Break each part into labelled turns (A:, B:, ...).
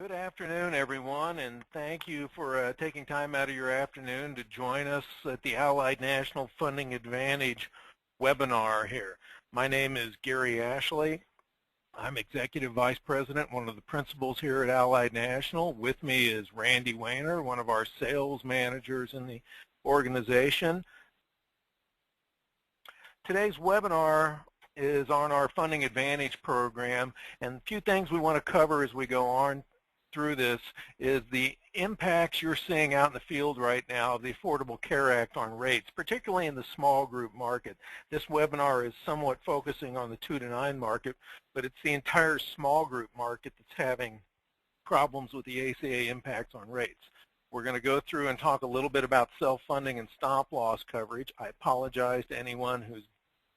A: Good afternoon, everyone, and thank you for taking time out of your afternoon to join us at the Allied National Funding Advantage webinar here. My name is Gary Ashley. I'm Executive Vice President, one of the principals here at Allied National. With me is Randy Wayner, one of our sales managers in the organization. Today's webinar is on our Funding Advantage program, and a few things we want to cover as we go on through this is the impacts you're seeing out in the field right now of the Affordable Care Act on rates, particularly in the small group market. This webinar is somewhat focusing on the 2 to 9 market, but it's the entire small group market that's having problems with the ACA impacts on rates. We're going to go through and talk a little bit about self-funding and stop-loss coverage. I apologize to anyone who's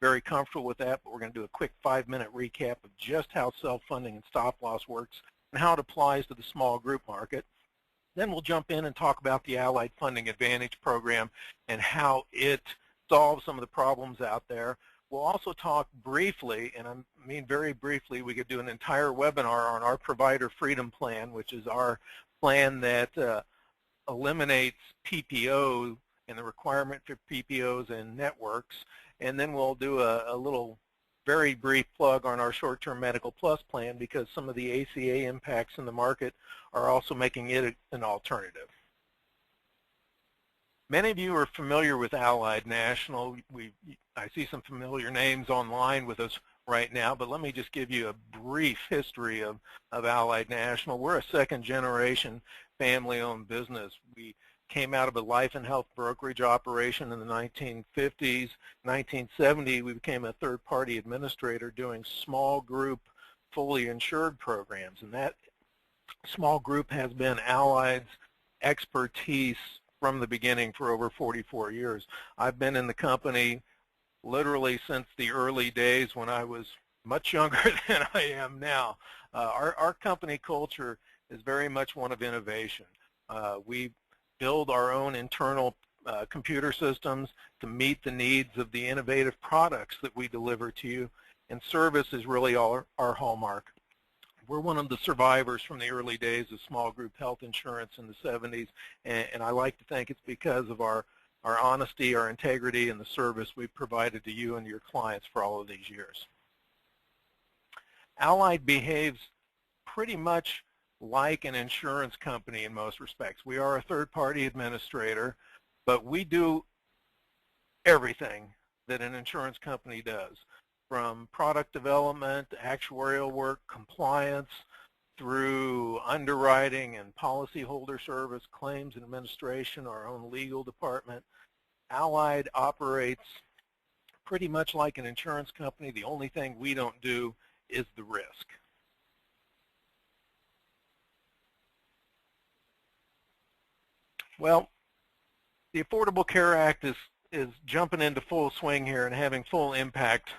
A: very comfortable with that, but we're going to do a quick 5-minute recap of just how self-funding and stop-loss works and how it applies to the small group market. Then we'll jump in and talk about the Allied Funding Advantage program and how it solves some of the problems out there. We'll also talk briefly, and I mean very briefly, we could do an entire webinar on our Provider Freedom Plan, which is our plan that eliminates PPO and the requirement for PPOs and networks. And then we'll do a little very brief plug on our short-term medical plus plan because some of the ACA impacts in the market are also making it an alternative. Many of you are familiar with Allied National. I see some familiar names online with us right now, but let me just give you a brief history of Allied National. We're a second-generation family-owned business. We came out of a life and health brokerage operation in the 1950s. 1970, we became a third-party administrator doing small group, fully insured programs. And that small group has been Allied's expertise from the beginning for over 44 years. I've been in the company literally since the early days when I was much younger than I am now. Our company culture is very much one of innovation. We build our own internal computer systems to meet the needs of the innovative products that we deliver to you, and service is really our hallmark. We're one of the survivors from the early days of small group health insurance in the 70s, and I like to think it's because of our honesty, our integrity, and the service we've provided to you and your clients for all of these years. Allied behaves pretty much like an insurance company in most respects. We are a third-party administrator, but we do everything that an insurance company does, from product development, actuarial work, compliance, through underwriting and policyholder service, claims and administration, our own legal department. Allied operates pretty much like an insurance company. The only thing we don't do is the risk. Well, the Affordable Care Act is jumping into full swing here and having full impact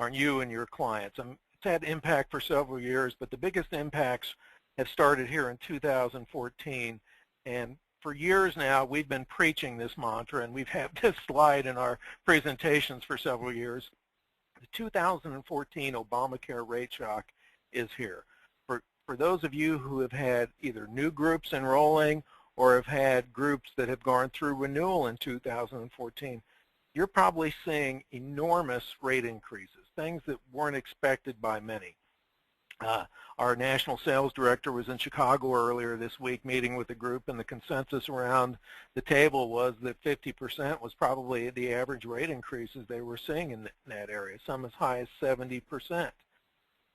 A: on you and your clients. It's had impact for several years, but the biggest impacts have started here in 2014. And for years now, we've been preaching this mantra, and we've had this slide in our presentations for several years. The 2014 Obamacare rate shock is here. For those of you who have had either new groups enrolling or have had groups that have gone through renewal in 2014, you're probably seeing enormous rate increases, things that weren't expected by many. Our national sales director was in Chicago earlier this week meeting with the group, and the consensus around the table was that 50% was probably the average rate increases they were seeing in that area, some as high as 70%.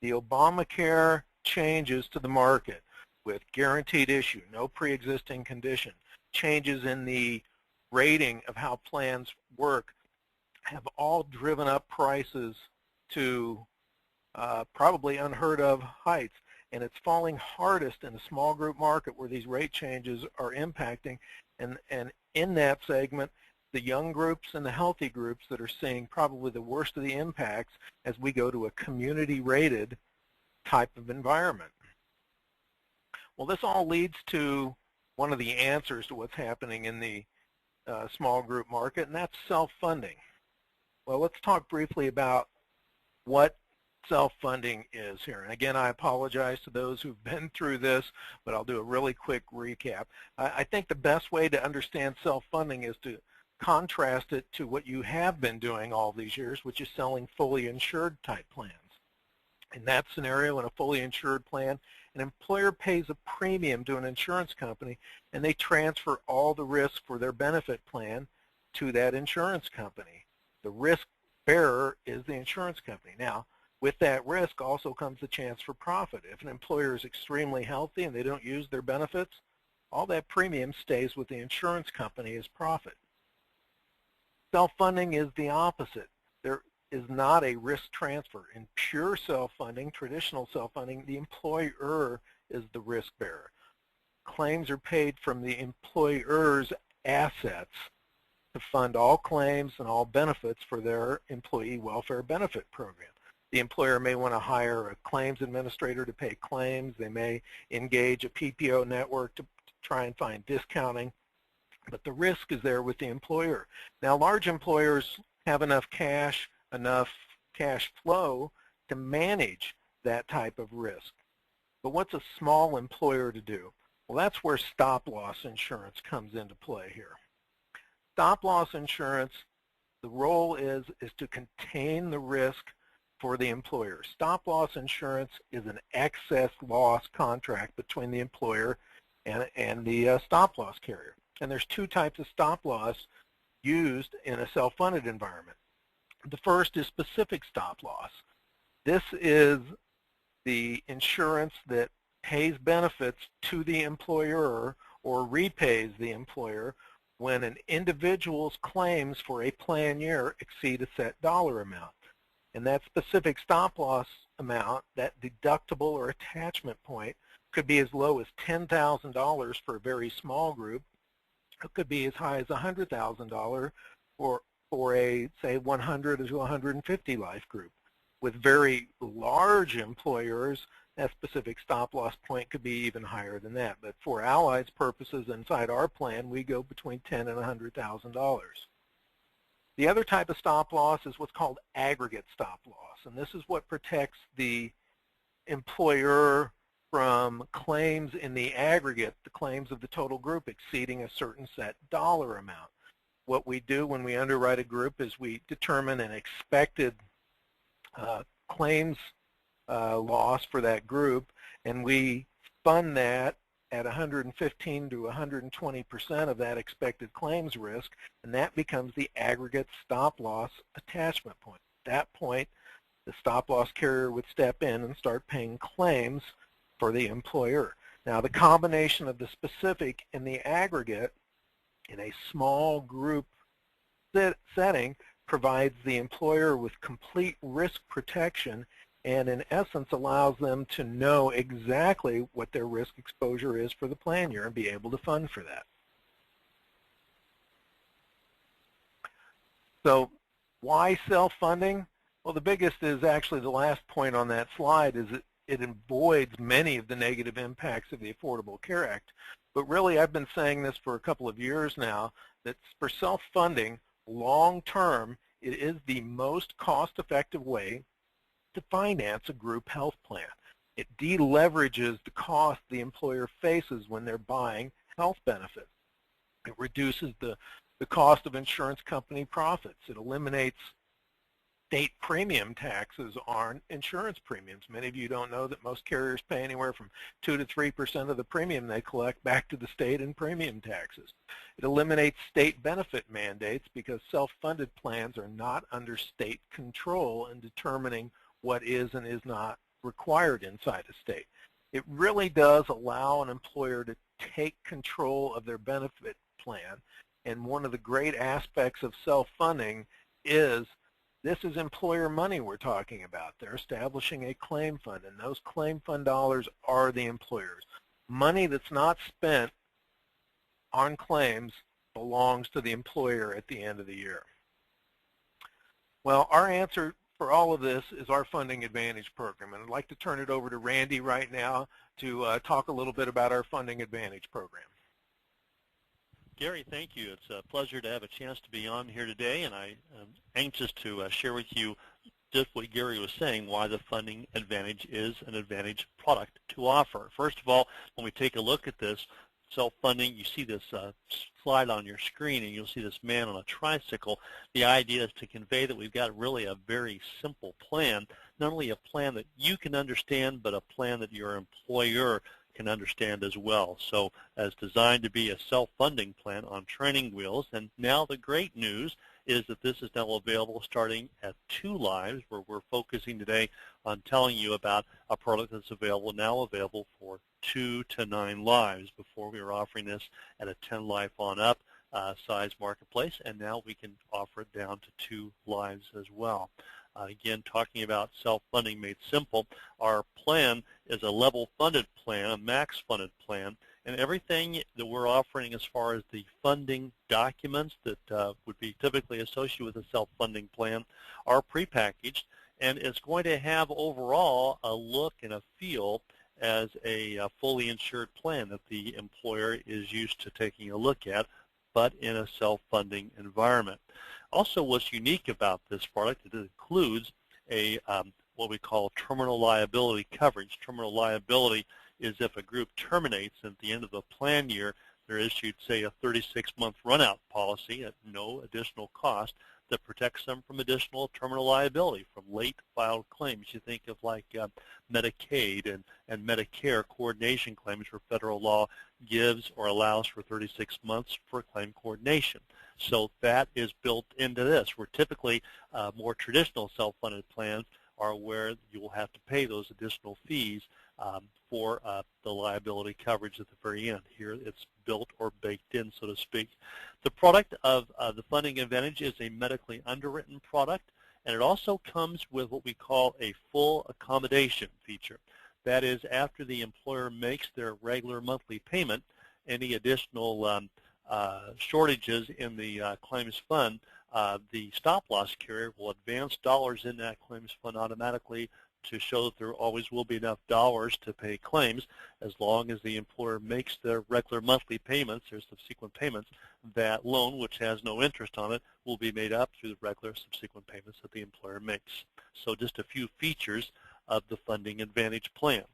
A: The Obamacare changes to the market with guaranteed issue, no pre-existing condition, changes in the rating of how plans work have all driven up prices to probably unheard of heights. And it's falling hardest in the small group market where these rate changes are impacting. And in that segment, the young groups and the healthy groups that are seeing probably the worst of the impacts as we go to a community-rated type of environment. Well, this all leads to one of the answers to what's happening in the small group market, and that's self-funding. Well, let's talk briefly about what self-funding is here. And again, I apologize to those who've been through this, but I'll do a really quick recap. I think the best way to understand self-funding is to contrast it to what you have been doing all these years, which is selling fully insured type plans. In that scenario, in a fully insured plan, an employer pays a premium to an insurance company, and they transfer all the risk for their benefit plan to that insurance company. The risk bearer is the insurance company. Now, with that risk also comes the chance for profit. If an employer is extremely healthy and they don't use their benefits, all that premium stays with the insurance company as profit. Self-funding is the opposite. There is not a risk transfer. In pure self-funding, traditional self-funding, the employer is the risk bearer. Claims are paid from the employer's assets to fund all claims and all benefits for their employee welfare benefit program. The employer may want to hire a claims administrator to pay claims. They may engage a PPO network to try and find discounting, but the risk is there with the employer. Now, large employers have enough cash flow to manage that type of risk. But what's a small employer to do? Well, that's where stop-loss insurance comes into play here. Stop-loss insurance, the role is to contain the risk for the employer. Stop-loss insurance is an excess loss contract between the employer and the stop-loss carrier. And there's two types of stop-loss used in a self-funded environment. The first is specific stop-loss. This is the insurance that pays benefits to the employer or repays the employer when an individual's claims for a plan year exceed a set dollar amount. And that specific stop-loss amount, that deductible or attachment point, could be as low as $10,000 for a very small group. It could be as high as $100,000 for a, say, 100 to 150 life group. With very large employers, that specific stop-loss point could be even higher than that. But for Allied's purposes inside our plan, we go between $10,000 and $100,000. The other type of stop-loss is what's called aggregate stop-loss, and this is what protects the employer from claims in the aggregate, the claims of the total group exceeding a certain set dollar amount. What we do when we underwrite a group is we determine an expected claims loss for that group, and we fund that at 115 to 120% of that expected claims risk, and that becomes the aggregate stop-loss attachment point. At that point, the stop-loss carrier would step in and start paying claims for the employer. Now, the combination of the specific and the aggregate in a small group setting provides the employer with complete risk protection and in essence allows them to know exactly what their risk exposure is for the plan year and be able to fund for that. So why self-funding? Well, the biggest is actually the last point on that slide is that it avoids many of the negative impacts of the Affordable Care Act. But really, I've been saying this for a couple of years now, that for self-funding, long-term, it is the most cost-effective way to finance a group health plan. It deleverages the cost the employer faces when they're buying health benefits. It reduces the cost of insurance company profits. It eliminates state premium taxes on insurance premiums. Many of you don't know that most carriers pay anywhere from 2 to 3% of the premium they collect back to the state in premium taxes. It eliminates state benefit mandates because self-funded plans are not under state control in determining what is and is not required inside a state. It really does allow an employer to take control of their benefit plan, and one of the great aspects of self-funding is this is employer money we're talking about. They're establishing a claim fund, and those claim fund dollars are the employers. Money that's not spent on claims belongs to the employer at the end of the year. Well, our answer for all of this is our Funding Advantage program, and I'd like to turn it over to Randy right now to talk a little bit about our Funding Advantage program.
B: Gary, thank you. It's a pleasure to have a chance to be on here today, and I am anxious to share with you just what Gary was saying, why the funding advantage is an advantage product to offer. First of all, when we take a look at this self-funding, you see this slide on your screen, and you'll see this man on a tricycle. The idea is to convey that we've got really a very simple plan, not only a plan that you can understand, but a plan that your employer can understand as well. So as designed to be a self-funding plan on training wheels. And now the great news is that this is now available starting at 2 lives, where we're focusing today on telling you about a product that's now available for 2 to 9 lives. Before we were offering this at a 10 life on up size marketplace, and now we can offer it down to 2 lives as well. Again, talking about self-funding made simple, our plan is a level funded plan, a max funded plan, and everything that we're offering as far as the funding documents that would be typically associated with a self-funding plan are prepackaged, and it's going to have overall a look and a feel as a fully insured plan that the employer is used to taking a look at, but in a self-funding environment. Also, what's unique about this product is it includes a what we call terminal liability coverage. Terminal liability is if a group terminates at the end of the plan year, they're issued, say, a 36-month run-out policy at no additional cost that protects them from additional terminal liability from late filed claims. You think of like Medicaid and Medicare coordination claims where federal law gives or allows for 36 months for claim coordination. So that is built into this, where typically more traditional self-funded plans are where you will have to pay those additional fees for the liability coverage at the very end. Here it's built or baked in, so to speak. The product of the Funding Advantage is a medically underwritten product, and it also comes with what we call a full accommodation feature. That is, after the employer makes their regular monthly payment, any additional shortages in the claims fund, the stop-loss carrier will advance dollars in that claims fund automatically to show that there always will be enough dollars to pay claims. As long as the employer makes their regular monthly payments or subsequent payments, that loan, which has no interest on it, will be made up through the regular subsequent payments that the employer makes. So just a few features of the Funding Advantage plan.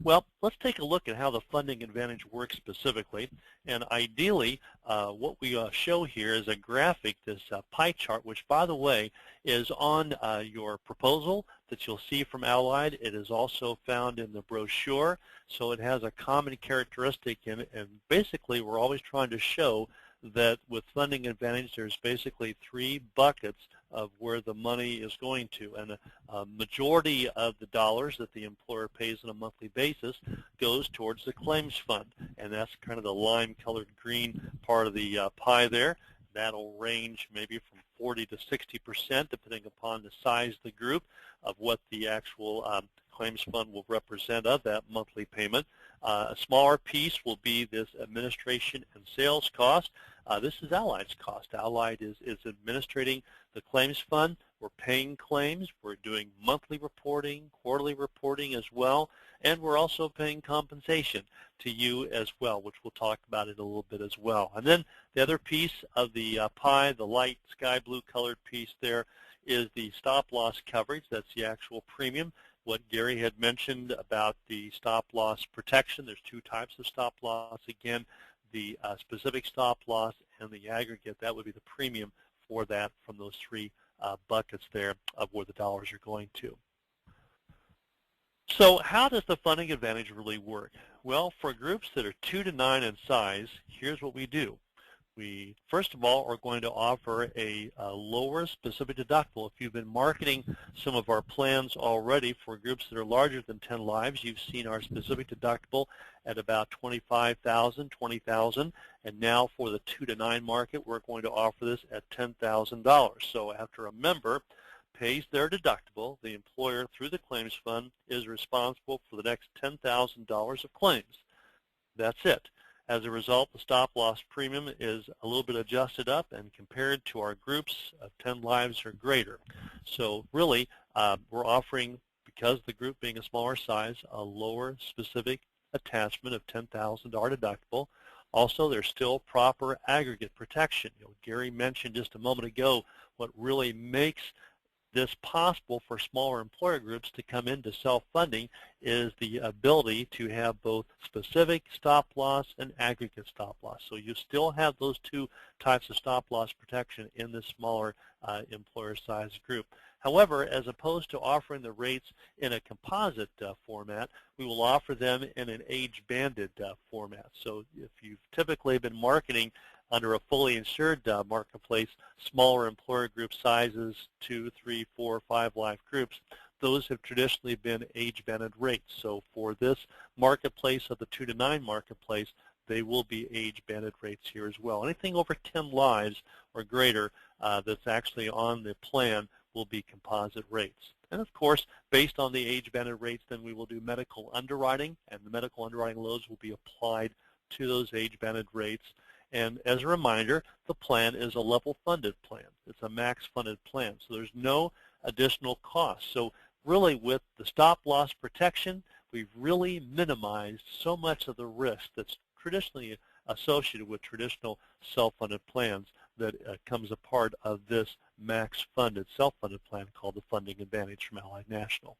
B: Well, let's take a look at how the Funding Advantage works specifically. And ideally, what we show here is a graphic, this pie chart, which, by the way, is on your proposal that you'll see from Allied. It is also found in the brochure, so it has a common characteristic in it. And basically, we're always trying to show that with Funding Advantage, there's basically 3 buckets of where the money is going to. And a majority of the dollars that the employer pays on a monthly basis goes towards the claims fund. And that's kind of the lime-colored green part of the pie there. That'll range maybe from 40 to 60%, depending upon the size of the group, of what the actual claims fund will represent of that monthly payment. A smaller piece will be this administration and sales cost. This is Allied's cost. Allied is administrating the claims fund. We're paying claims. We're doing monthly reporting, quarterly reporting as well, and we're also paying compensation to you as well, which we'll talk about it a little bit as well. And then the other piece of the pie, the light sky blue colored piece there, is the stop-loss coverage. That's the actual premium. What Gary had mentioned about the stop-loss protection, there's 2 types of stop-loss. Again, the specific stop-loss and the aggregate, that would be the premium for that from those 3 buckets there of where the dollars are going to. So how does the Funding Advantage really work? Well, for groups that are 2 to 9 in size, here's what we do. We, first of all, are going to offer a lower specific deductible. If you've been marketing some of our plans already for groups that are larger than 10 lives, you've seen our specific deductible at about $25,000, $20,000, and now for the 2 to 9 market, we're going to offer this at $10,000. So after a member pays their deductible, the employer, through the claims fund, is responsible for the next $10,000 of claims. That's it. As a result, the stop-loss premium is a little bit adjusted up and compared to our groups of 10 lives or greater. So really, we're offering, because the group being a smaller size, a lower specific attachment of $10,000 deductible. Also, there's still proper aggregate protection. Gary mentioned just a moment ago what really makes this possible for smaller employer groups to come into self-funding is the ability to have both specific stop loss and aggregate stop loss. So you still have those two types of stop loss protection in the smaller employer size group. However, as opposed to offering the rates in a composite format, we will offer them in an age-banded format. So if you've typically been marketing under a fully insured marketplace, smaller employer group sizes, 2, 3, 4, 5 life groups, those have traditionally been age-banded rates. So for this marketplace of the 2 to 9 marketplace, they will be age-banded rates here as well. Anything over 10 lives or greater that's actually on the plan will be composite rates. And of course, based on the age-banded rates, then we will do medical underwriting, and the medical underwriting loads will be applied to those age-banded rates. And as a reminder, the plan is a level-funded plan. It's a max-funded plan, so there's no additional cost. So really, with the stop-loss protection, we've really minimized so much of the risk that's traditionally associated with traditional self-funded plans that comes a part of this max-funded, self-funded plan called the Funding Advantage from Allied National.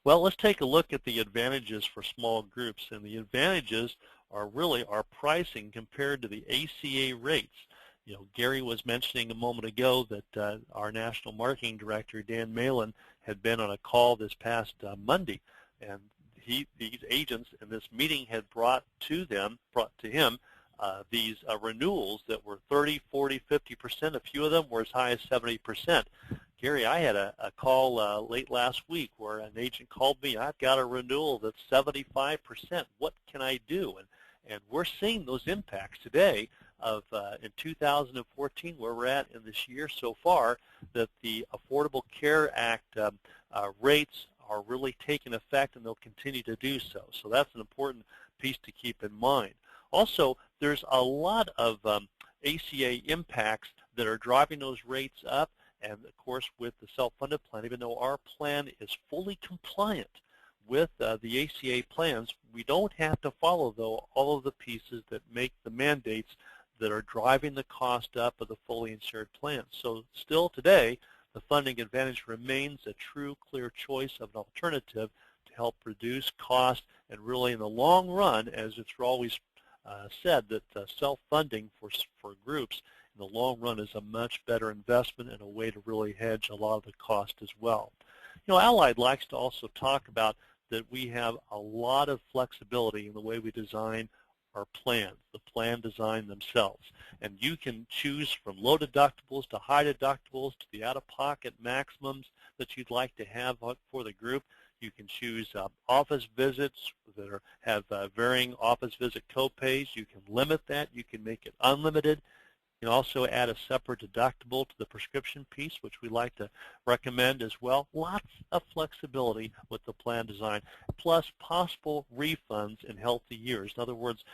B: Well, let's take a look at the advantages for small groups, and the advantages are really our pricing compared to the ACA rates. You know, Gary was mentioning a moment ago that our National Marketing Director, Dan Malin, had been on a call this past Monday, and these agents in this meeting had brought to him these renewals that were 30, 40, 50%. A few of them were as high as 70%. Gary, I had a call late last week where an agent called me. I've got a renewal that's 75%. What can I do? And we're seeing those impacts today of in 2014, where we're at in this year so far, that the Affordable Care Act rates are really taking effect, and they'll continue to do so. So that's an important piece to keep in mind. Also, there's a lot of ACA impacts that are driving those rates up. And of course, with the self-funded plan, even though our plan is fully compliant with the ACA plans, we don't have to follow, though, all of the pieces that make the mandates that are driving the cost up of the fully insured plan. So still today, the Funding Advantage remains a true, clear choice of an alternative to help reduce cost, and really in the long run, as it's always said, that self-funding for groups in the long run is a much better investment and a way to really hedge a lot of the cost as well. You know, Allied likes to also talk about that we have a lot of flexibility in the way we design our plans, the plan design themselves. And you can choose from low deductibles to high deductibles to the out-of-pocket maximums that you'd like to have for the group. You can choose office visits that have varying office visit copays. You can limit that. You can make it unlimited. You can also add a separate deductible to the prescription piece, which we like to recommend as well. Lots of flexibility with the plan design, plus possible refunds in healthy years. In other words,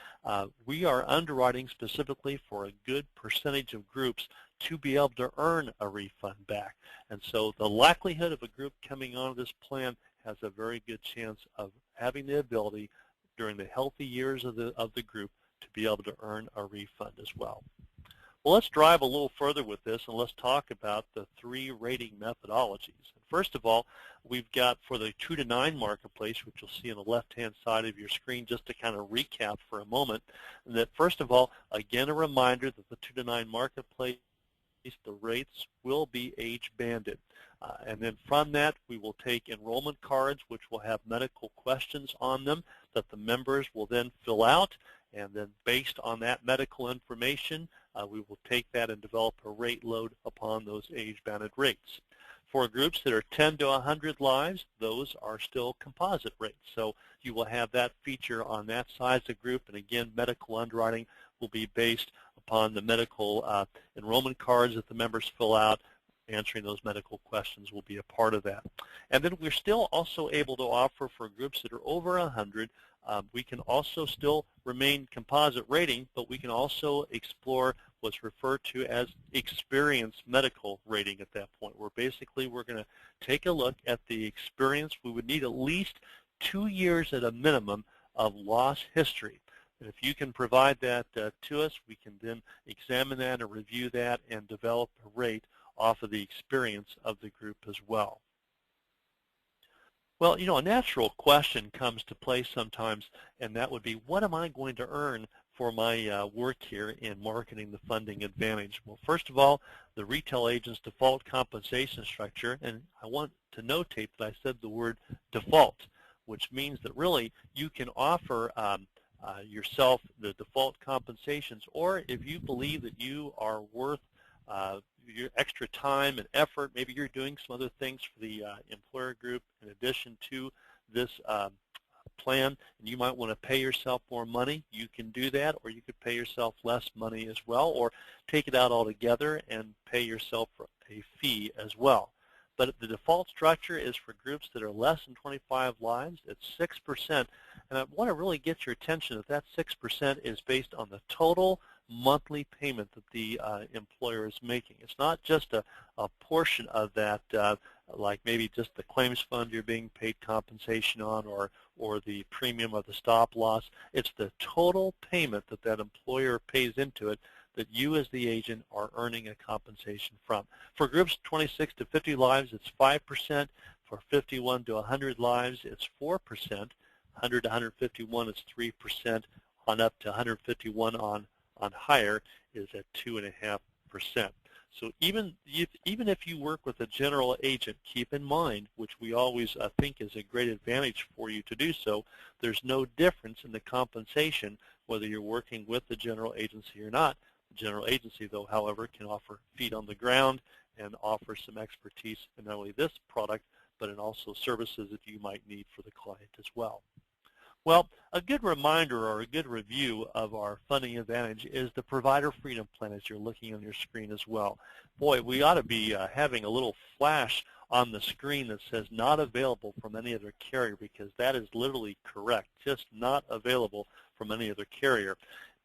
B: we are underwriting specifically for a good percentage of groups to be able to earn a refund back. And so the likelihood of a group coming onto this plan has a very good chance of having the ability during the healthy years of the group to be able to earn a refund as well. Well, let's drive a little further with this, and let's talk about the 3 rating methodologies. First of all, we've got for the 2 to 9 marketplace, which you'll see on the left-hand side of your screen, just to kind of recap for a moment, that first of all, again, a reminder that the 2 to 9 marketplace, the rates will be age-banded. And then from that, we will take enrollment cards, which will have medical questions on them that the members will then fill out. And then based on that medical information, we will take that and develop a rate load upon those age-banded rates. For groups that are 10 to 100 lives, those are still composite rates. So you will have that feature on that size of group. And again, medical underwriting will be based upon the medical enrollment cards that the members fill out. Answering those medical questions will be a part of that. And then we're still also able to offer for groups that are over 100, we can also still remain composite rating, but we can also explore what's referred to as experience medical rating at that point, where basically we're going to take a look at the experience. We would need at least 2 years at a minimum of loss history. And if you can provide that to us, we can then examine that and review that and develop a rate off of the experience of the group as well. Well, a natural question comes to play sometimes, and that would be, what am I going to earn for my work here in marketing the funding advantage? Well, first of all, the retail agent's default compensation structure, and I want to notate that I said the word default, which means that really you can offer yourself the default compensations, or if you believe that you are worth your extra time and effort, maybe you're doing some other things for the employer group in addition to this plan, and you might want to pay yourself more money, you can do that, or you could pay yourself less money as well, or take it out altogether and pay yourself a fee as well. But the default structure is for groups that are less than 25 lives. It's 6%, and I want to really get your attention that 6% is based on the total monthly payment that the employer is making. It's not just a portion of that, like maybe just the claims fund you're being paid compensation on, or the premium of the stop loss. It's the total payment that employer pays into it that you as the agent are earning a compensation from. For groups 26 to 50 lives, it's 5%. For 51 to 100 lives, it's 4%. 100 to 151, it's 3%. On up to 151 on higher is at 2.5%. So even if you work with a general agent, keep in mind, which we always think is a great advantage for you to do so, there's no difference in the compensation whether you're working with the general agency or not. The general agency, though, however, can offer feet on the ground and offer some expertise in not only this product, but in also services that you might need for the client as well. Well, a good reminder or a good review of our funding advantage is the Provider Freedom Plan, as you're looking on your screen as well. Boy, we ought to be having a little flash on the screen that says not available from any other carrier, because that is literally correct, just not available from any other carrier.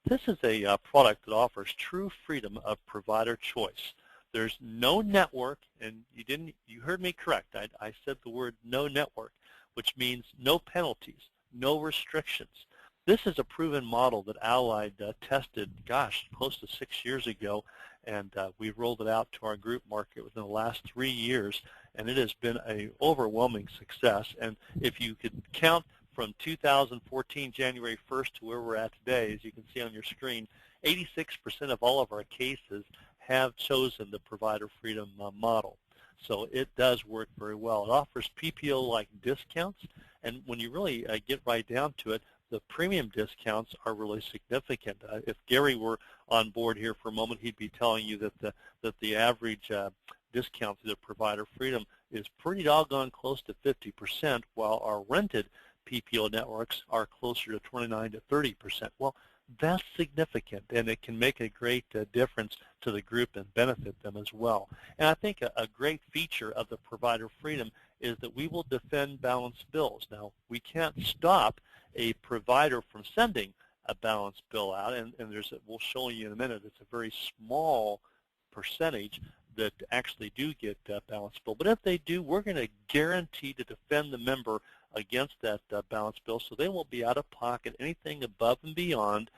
B: This is a product that offers true freedom of provider choice. There's no network, and you heard me correct. I said the word no network, which means no penalties, no restrictions. This is a proven model that Allied tested, close to 6 years ago, and we've rolled it out to our group market within the last 3 years, and it has been an overwhelming success. And if you could count from 2014, January 1st to where we're at today, as you can see on your screen, 86% of all of our cases have chosen the Provider Freedom model. So it does work very well. It offers PPO-like discounts, and when you really get right down to it, the premium discounts are really significant. If Gary were on board here for a moment, he'd be telling you that the average discount through the Provider Freedom is pretty doggone close to 50%, while our rented PPO networks are closer to 29 to 30%. Well, that's significant, and it can make a great difference to the group and benefit them as well. And I think a great feature of the Provider Freedom is that we will defend balanced bills. Now, we can't stop a provider from sending a balanced bill out, and we'll show you in a minute, it's a very small percentage that actually do get balanced bill. But if they do, we're going to guarantee to defend the member against that balanced bill, so they won't be out of pocket anything above and beyond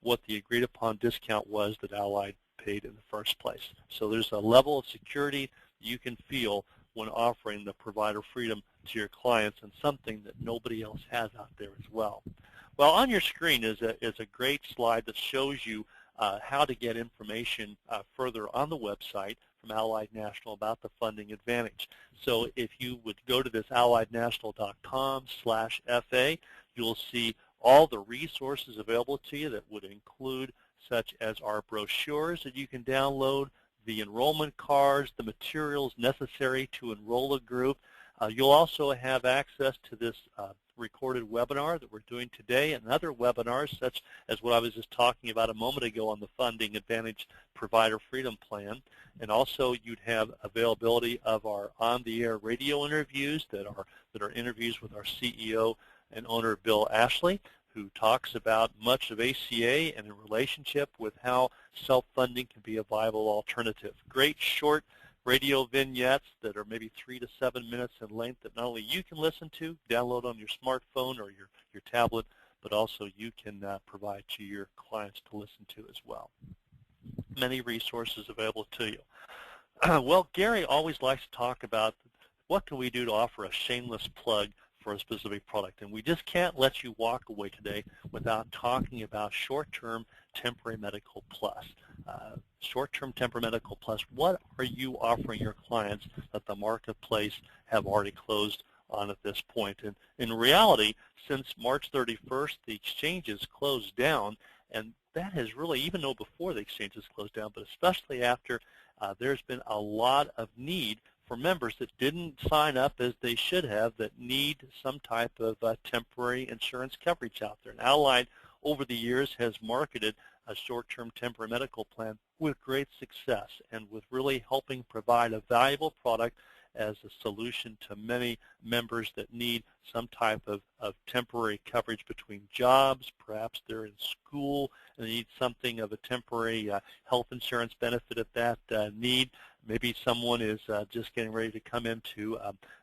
B: what the agreed upon discount was that Allied paid in the first place. So there's a level of security you can feel when offering the Provider Freedom to your clients, and something that nobody else has out there as well. Well, on your screen is a great slide that shows you how to get information further on the website from Allied National about the funding advantage. So if you would go to this alliednational.com/FA, you'll see all the resources available to you that would include such as our brochures that you can download, the enrollment cards, the materials necessary to enroll a group. You'll also have access to this recorded webinar that we're doing today, and other webinars such as what I was just talking about a moment ago on the Funding Advantage Provider Freedom Plan. And also you'd have availability of our on-the-air radio interviews that are interviews with our CEO and owner Bill Ashley, who talks about much of ACA and in relationship with how self-funding can be a viable alternative. Great short radio vignettes that are maybe 3 to 7 minutes in length that not only you can listen to, download on your smartphone or your tablet, but also you can provide to your clients to listen to as well. Many resources available to you. Well, Gary always likes to talk about what can we do to offer a shameless plug for a specific product. And we just can't let you walk away today without talking about short-term temporary medical plus. Short-term temporary medical plus, what are you offering your clients that the marketplace have already closed on at this point? And in reality, since March 31st, the exchanges closed down, and that has really, even though before the exchanges closed down, but especially after, there's been a lot of need for members that didn't sign up as they should have that need some type of temporary insurance coverage out there. And Allied, over the years, has marketed a short-term temporary medical plan with great success and with really helping provide a valuable product as a solution to many members that need some type of temporary coverage between jobs. Perhaps they're in school and they need something of a temporary health insurance benefit at that need. Maybe someone is just getting ready to come into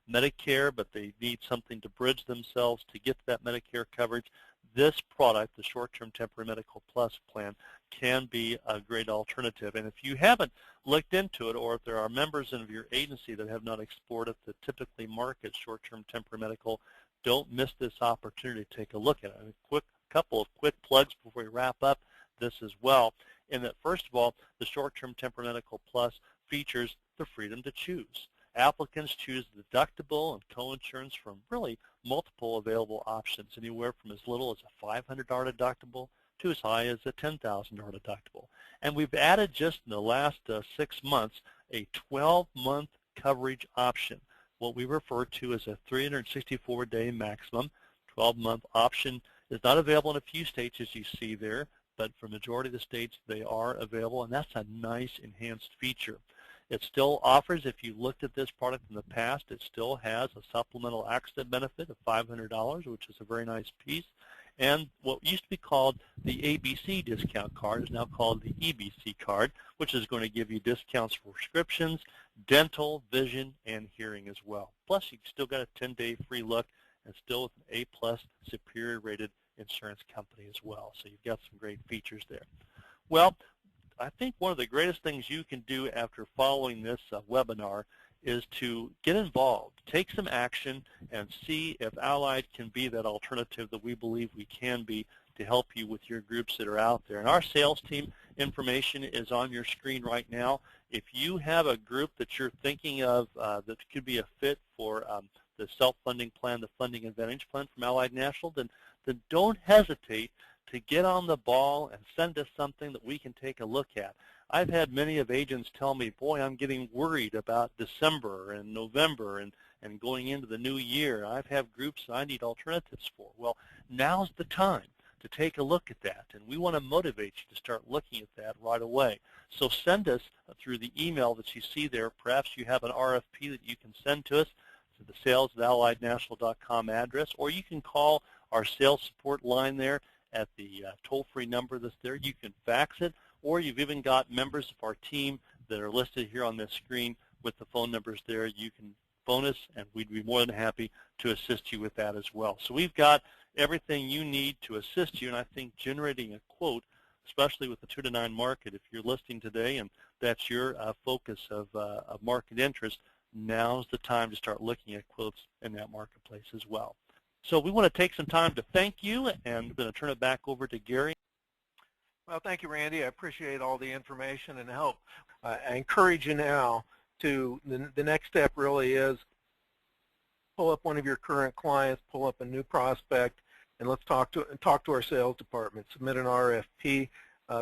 B: Medicare, but they need something to bridge themselves to get to that Medicare coverage. This product, the short-term temporary medical plus plan, can be a great alternative. And if you haven't looked into it, or if there are members of your agency that have not explored it that typically market short-term temporary medical, don't miss this opportunity to take a look at it. A couple of quick plugs before we wrap up this as well. In that, first of all, the short-term temporary medical plus features the freedom to choose. Applicants choose deductible and co-insurance from really multiple available options, anywhere from as little as a $500 deductible to as high as a $10,000 deductible. And we've added just in the last 6 months a 12-month coverage option, what we refer to as a 364-day maximum. 12-month option is not available in a few states, as you see there, but for the majority of the states they are available, and that's a nice enhanced feature. It still offers, if you looked at this product in the past, it still has a supplemental accident benefit of $500, which is a very nice piece. And what used to be called the ABC discount card is now called the EBC card, which is going to give you discounts for prescriptions, dental, vision, and hearing as well. Plus, you've still got a 10-day free look and still with an A+ superior rated insurance company as well. So you've got some great features there. Well, I think one of the greatest things you can do after following this webinar is to get involved, take some action, and see if Allied can be that alternative that we believe we can be to help you with your groups that are out there. And our sales team information is on your screen right now. If you have a group that you're thinking of that could be a fit for the self-funding plan, the Funding Advantage plan from Allied National, then don't hesitate to get on the ball and send us something that we can take a look at. I've had many of agents tell me, boy, I'm getting worried about December and November and going into the new year. I've had groups I need alternatives for. Well, now's the time to take a look at that, and we want to motivate you to start looking at that right away. So send us through the email that you see there. Perhaps you have an RFP that you can send to us to the sales@alliednational.com address, or you can call our sales support line there at the toll-free number that's there. You can fax it, or you've even got members of our team that are listed here on this screen with the phone numbers there. You can phone us, and we'd be more than happy to assist you with that as well. So we've got everything you need to assist you, and I think generating a quote, especially with the 2 to 9 market, if you're listening today and that's your focus of market interest, now's the time to start looking at quotes in that marketplace as well. So we want to take some time to thank you, and I'm going to turn it back over to Gary.
A: Well, thank you, Randy. I appreciate all the information and help. I encourage you now to, the next step really is pull up one of your current clients, pull up a new prospect, and let's talk to our sales department, submit an RFP,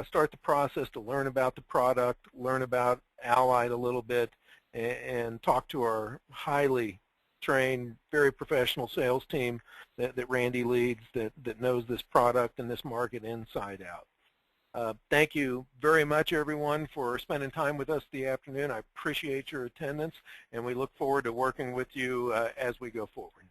A: start the process to learn about the product, learn about Allied a little bit, and talk to our highly trained, very professional sales team that Randy leads that knows this product and this market inside out. Thank you very much, everyone, for spending time with us this afternoon. I appreciate your attendance, and we look forward to working with you as we go forward.